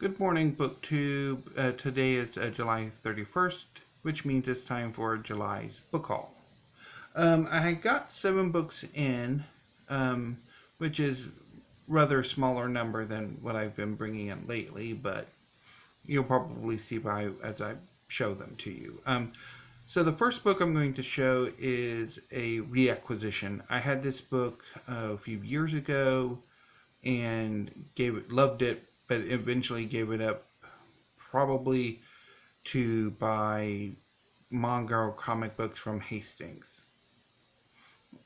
Good morning, BookTube. Today is July 31st, which means it's time for July's book haul. I got 7 books in, which is rather smaller number than what I've been bringing in lately, but you'll probably see why as I show them to you. So the first book I'm going to show is a reacquisition. I had this book a few years ago and loved it, but eventually gave it up probably to buy manga or comic books from Hastings,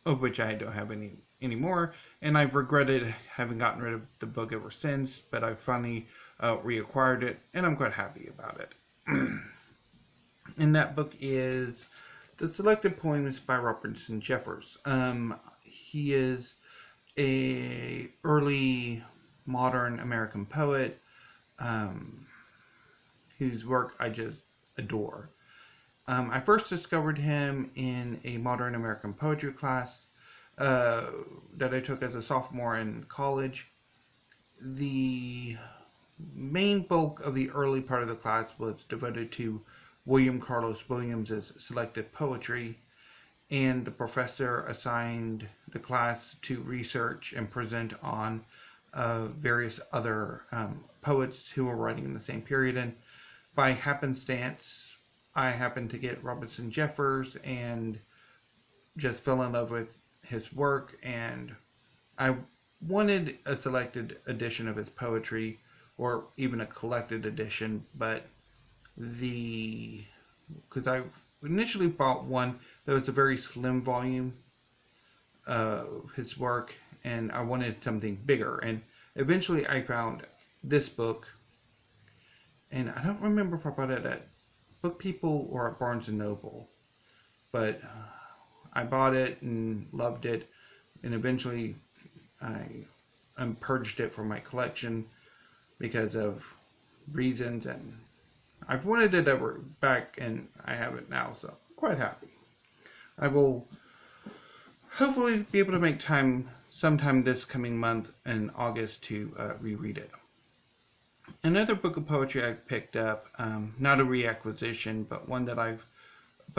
of which I don't have any anymore, and I've regretted having gotten rid of the book ever since, but I finally reacquired it, and I'm quite happy about it. And that book is The Selected Poems by Robertson Jeffers. He is a early modern American poet whose work I just adore. I first discovered him in a modern American poetry class that I took as a sophomore in college. The main bulk of the early part of the class was devoted to William Carlos Williams' selected poetry, and the professor assigned the class to research and present on various other poets who were writing in the same period. And by happenstance, I happened to get Robertson Jeffers and just fell in love with his work, and I wanted a selected edition of his poetry or even a collected edition, but because I initially bought one that was a very slim volume of his work, and I wanted something bigger, and eventually I found this book, and I don't remember if I bought it at Book People or at Barnes & Noble, but I bought it and loved it, and eventually I purged it from my collection because of reasons, and I've wanted it ever back, and I have it now, so I'm quite happy. I will hopefully be able to make time sometime this coming month in August to reread it. Another book of poetry I picked up, not a reacquisition, but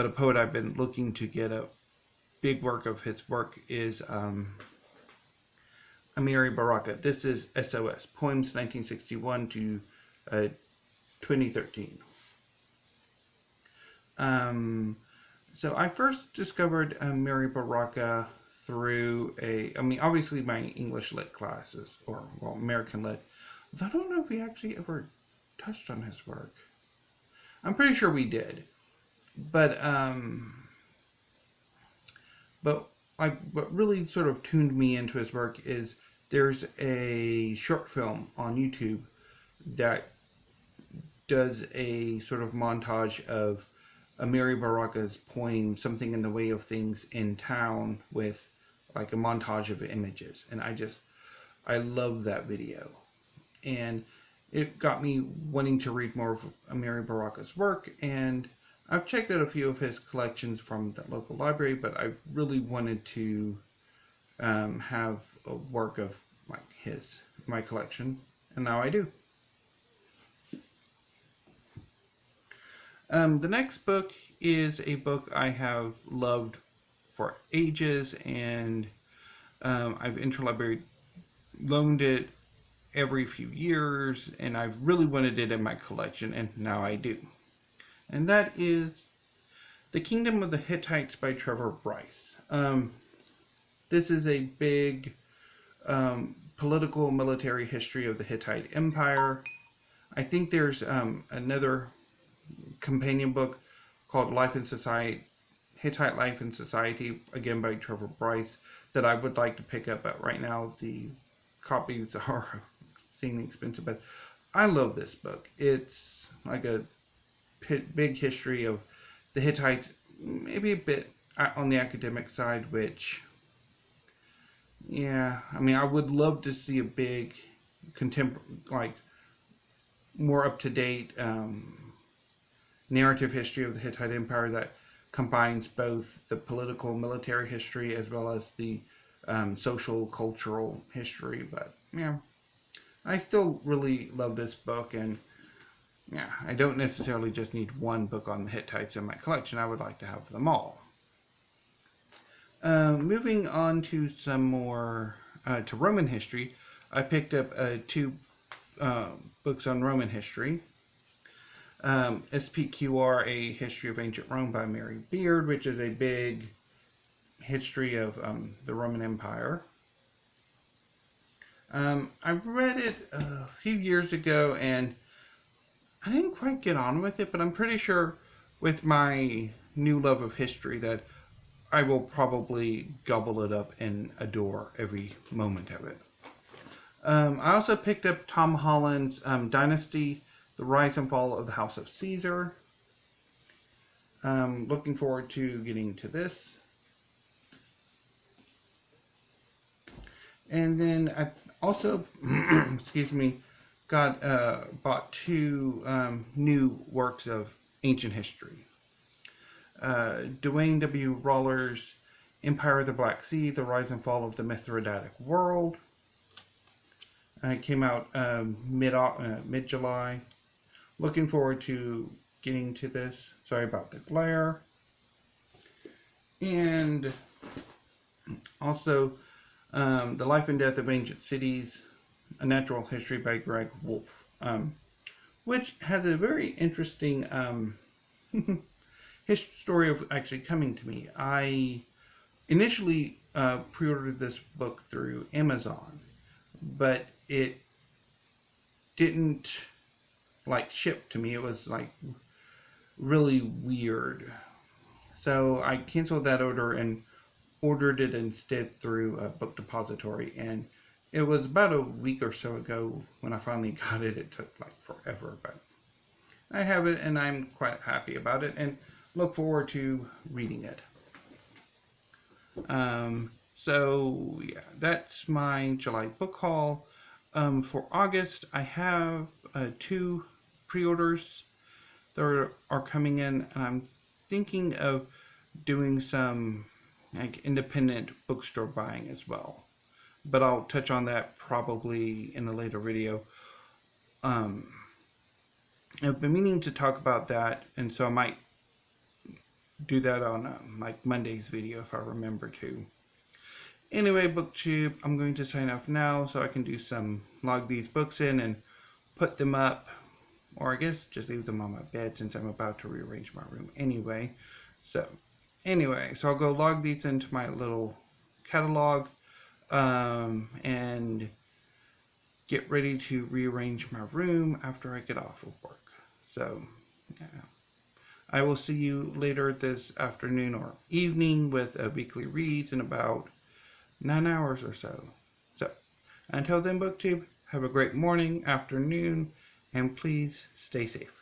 a poet I've been looking to get a big work of his work is Amiri Baraka. This is Sos Poems 1961 to 2013. So I first discovered Amiri Baraka through obviously my English lit classes, or American lit. I don't know if we actually ever touched on his work. I'm pretty sure we did, but what really sort of tuned me into his work is there's a short film on YouTube that does a sort of montage of Amiri Baraka's poem, Something in the Way of Things in Town, with like a montage of images. And I love that video. And it got me wanting to read more of Amiri Baraka's work, and I've checked out a few of his collections from the local library, but I really wanted to have a work of my collection, and now I do. The next book is a book I have loved for ages, and I've interlibrary loaned it every few years, and I've really wanted it in my collection, and now I do. And that is The Kingdom of the Hittites by Trevor Bryce. This is a big political military history of the Hittite Empire. I think there's another companion book called Hittite Life and Society, again by Trevor Bryce, that I would like to pick up, but right now the copies are extremely expensive. But I love this book. It's like a big history of the Hittites, maybe a bit on the academic side, which, yeah, I would love to see a big contemporary, more up-to-date narrative history of the Hittite Empire that combines both the political military history as well as the social cultural history. But yeah, I still really love this book, and yeah, I don't necessarily just need one book on the Hittites in my collection. I would like to have them all. Moving on to some more to Roman history, I picked up two books on Roman history. SPQR, A History of Ancient Rome by Amiri, which is a big history of the Roman Empire. I read it a few years ago, and I didn't quite get on with it, but I'm pretty sure with my new love of history that I will probably gobble it up and adore every moment of it. I also picked up Tom Holland's Dynasty, The Rise and Fall of the House of Caesar. Looking forward to getting to this. And then I also, excuse me, bought two new works of ancient history. Duane W. Roller's Empire of the Black Sea, The Rise and Fall of the Mithridatic World. It came out mid-July. Looking forward to getting to this. Sorry about the glare. And also The Life and Death of Ancient Cities, A Natural History by Greg Woolf, which has a very interesting story of actually coming to me. I initially pre-ordered this book through Amazon, but it didn't ship to me. It was really weird. So I canceled that order and ordered it instead through a book depository, and it was about a week or so ago when I finally got it. It took forever, but I have it and I'm quite happy about it and look forward to reading it. So yeah, that's my July book haul. For August, I have two pre-orders that are coming in, and I'm thinking of doing some independent bookstore buying as well. But I'll touch on that probably in a later video. I've been meaning to talk about that, and so I might do that on Monday's video if I remember to. Anyway, BookTube, I'm going to sign off now so I can log these books in and put them up, or I guess just leave them on my bed since I'm about to rearrange my room anyway. So I'll go log these into my little catalog and get ready to rearrange my room after I get off of work. So yeah. I will see you later this afternoon or evening with a weekly reads in about 9 hours or so. So until then, BookTube, have a great morning, afternoon, and please stay safe.